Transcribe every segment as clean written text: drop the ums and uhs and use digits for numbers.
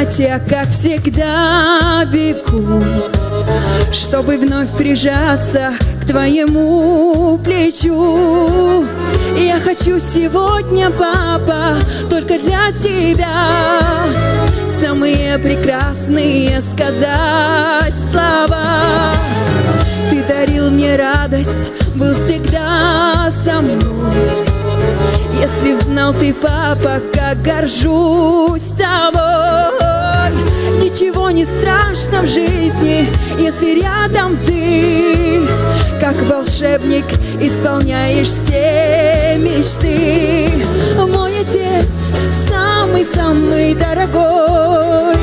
объятия, как всегда, бегу, чтобы вновь прижаться к твоему плечу. Я хочу сегодня, папа, только для тебя самые прекрасные сказать слова. Ты дарил мне радость, был всегда со мной. Если б знал ты, папа, как горжусь тобой. Ничего не страшно в жизни, если рядом ты. Как волшебник исполняешь все мечты. Мой отец самый-самый дорогой.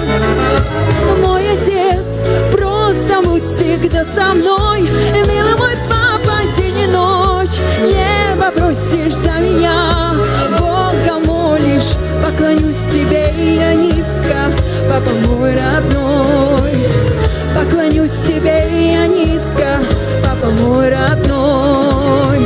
Мой отец, просто будь всегда со мной. Милый мой папа, день и ночь небо просишь за меня. Бога молишь, поклонюсь тебе я низко, папа мой родной. Поклонюсь тебе я низко, папа мой родной.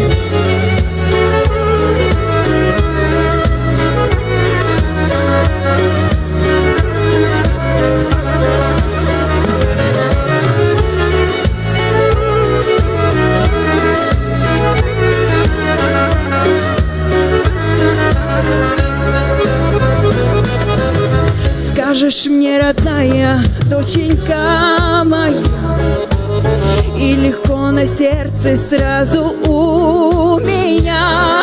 Скажешь мне, родная доченька моя, и легко на сердце сразу у меня.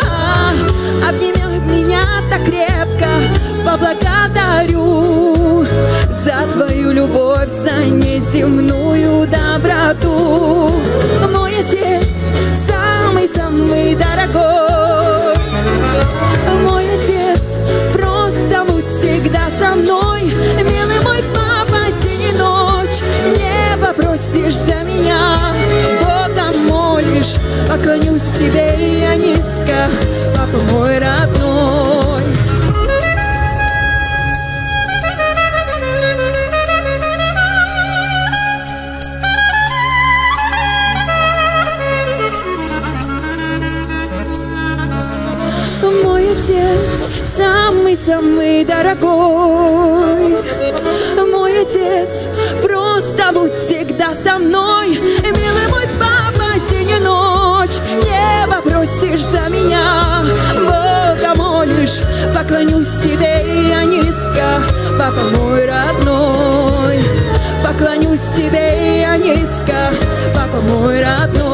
Обнимешь меня так крепко, поблагодарю за твою любовь, за неземную доброту. Мой отец самый-самый дорогой. Мой отец, просто будь всегда со мной. Милый мой папа, день и ночь небо просишь за меня. Бога молишь, поклонюсь тебе я низко, папа мой родной. Мой отец самый-самый дорогой. Мой отец, просто будь всегда со мной. Милый мой папа, день и ночь небо просишь за меня. Бога молишь, поклонюсь тебе я низко, папа мой родной. Поклонюсь тебе я низко, папа мой родной.